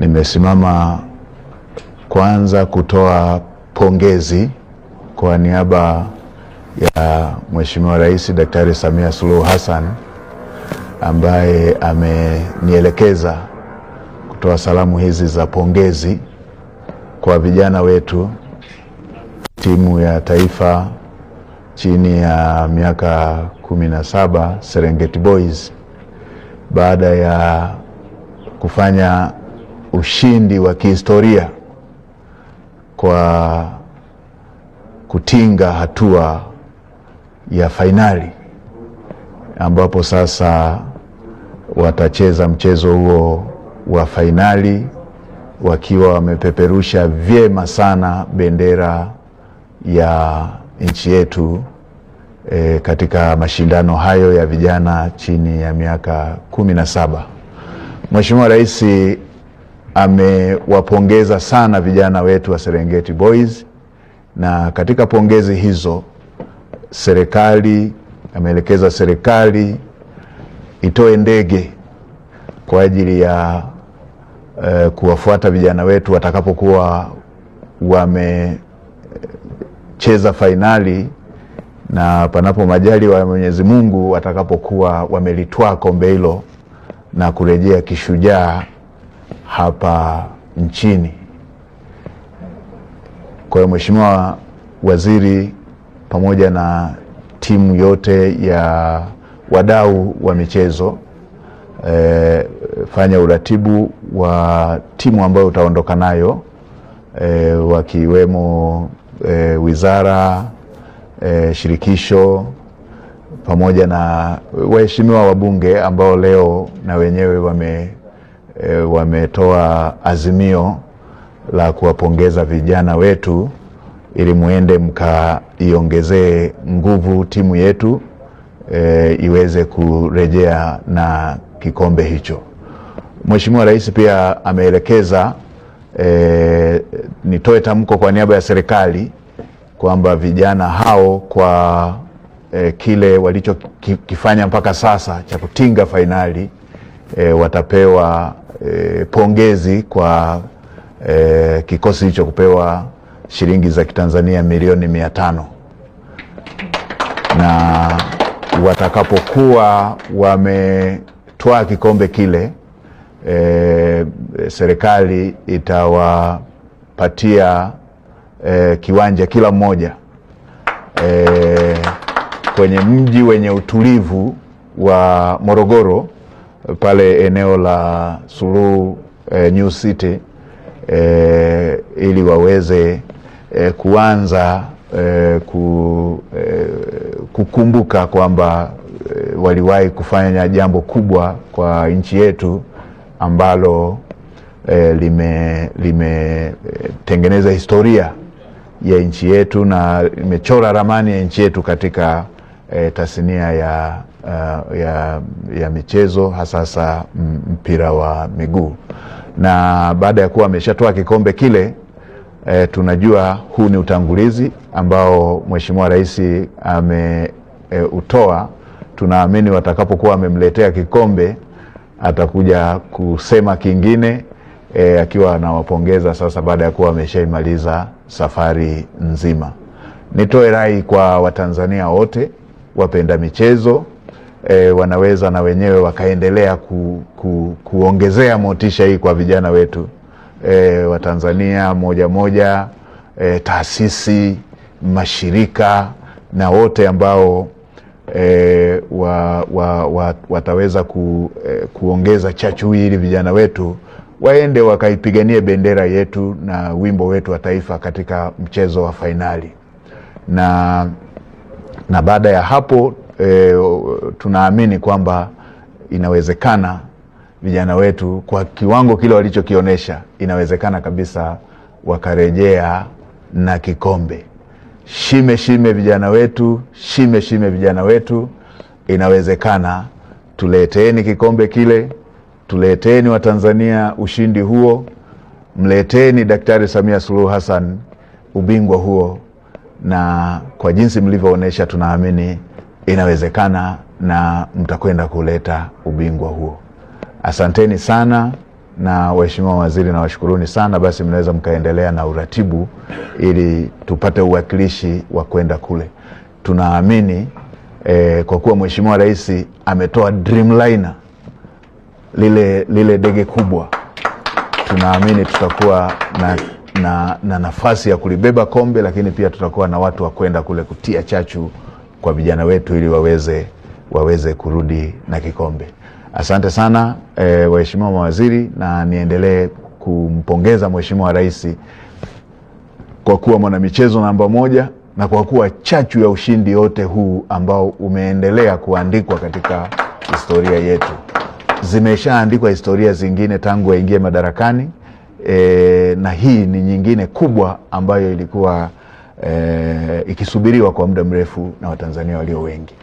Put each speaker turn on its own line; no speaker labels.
Nimesimama kwanza kutoa pongezi kwa niaba ya Mheshimiwa Rais Daktari Samia Suluhu Hassan ambaye amenielekeza kutoa salamu hizi za pongezi kwa vijana wetu, timu ya taifa chini ya miaka 17 Serengeti Boys, baada ya kufanya ushindi wa kihistoria kwa kutinga hatua ya fainali, ambapo sasa watacheza mchezo huo wa fainali wakiwa wamepeperusha vyema sana bendera ya nchi yetu katika mashindano hayo ya vijana chini ya miaka 17. Mheshimiwa Rais amewapongeza sana vijana wetu wa Serengeti Boys, na katika pongezi hizo ameelekeza serikali itoe ndege kwa ajili ya kuwafuata vijana wetu watakapokuwa wamecheza fainali, na panapo majaliwa ya Mwenyezi Mungu watakapokuwa wamelitwaa kombe hilo na kurejea kishujaa hapa nchini. Kwa hiyo Mheshimiwa Waziri pamoja na timu yote ya wadau wa michezo, fanya uratibu wa timu ambayo utaondoka nayo, wakiwemo wizara, shirikisho pamoja na waheshimiwa wabunge ambao leo na wenyewe wametoa azimio la kuwapongeza vijana wetu ili muende mkaiongezee nguvu timu yetu iweze kurejea na kikombe hicho. Mheshimiwa Rais pia ameelekeza nitoe tamko kwa niaba ya serikali kwamba vijana hao kwa kile walichokifanya mpaka sasa cha kutinga fainali watapewa pongezi kwa kikosi hicho kupewa shilingi za Kitanzania milioni 500, na watakapokuwa wametwaa kikombe kile serikali itawapatia kiwanja kila mmoja kwenye mji wenye utulivu wa Morogoro, pale eneo la Suluhu New City, ili waweze kuanza kukumbuka kwamba waliwahi kufanya jambo kubwa kwa nchi yetu ambalo limetengeneza historia ya nchi yetu na limechora ramani ya nchi yetu katika tasnia ya michezo, hasa mpira wa miguu. Na baada ya kuwa ameshatoa kikombe kile, tunajua huu ni utangulizi ambao Mheshimiwa Rais ameutoa. Tunaamini watakapokuwa wamemletea kikombe atakuja kusema kingine, akiwa anawapongeza sasa baada ya kuwa wameshaimaliza safari nzima. Nitoe rai kwa Watanzania wote wapenda michezo, wanaweza na wenyewe wakaendelea kuongezea motisha hii kwa vijana wetu Watanzania moja, taasisi, mashirika na wote ambao wataweza kuongeza chachu hii ili vijana wetu waende wakaipiganie bendera yetu na wimbo wetu wa taifa katika mchezo wa fainali. Na baada ya hapo tunaamini kwamba inawezekana vijana wetu kwa kiwango kile walichokionyesha, inawezekana kabisa wakarejea na kikombe. Shime vijana wetu, shime vijana wetu, inawezekana. Tuleteeni kikombe kile, tuleteeni Watanzania ushindi huo, mleteni Daktari Samia Suluhu Hassan ubingwa huo, na kwa jinsi mlivyoonesha tunaamini inawezekana na mtakwenda kuleta ubingwa huo. Asanteni sana na waheshimiwa waziri, na washukuruni sana. Basi mnaweza mkaendelea na uratibu ili tupate uwakilishi wa kwenda kule. Tunaamini kwa kuwa Mheshimiwa Rais ametoa Dreamliner, lile ndege kubwa, tunaamini tutakuwa na nafasi ya kulibeba kombe, lakini pia tutakuwa na watu wa kwenda kule kutia chachu kwa vijana wetu ili waweze kurudi na kikombe. Asante sana waheshimiwa mawaziri, na niendelee kumpongeza Mheshimiwa Rais kwa kuwa mwanamichezo namba moja na kwa kuwa chachu ya ushindi yote huu ambao umeendelea kuandikwa katika historia yetu. Zimeshaandikwa historia zingine tangu aingie madarakani, na hii ni nyingine kubwa ambayo ilikuwa ikisubiriwa kwa muda mrefu na Watanzania walio wengi.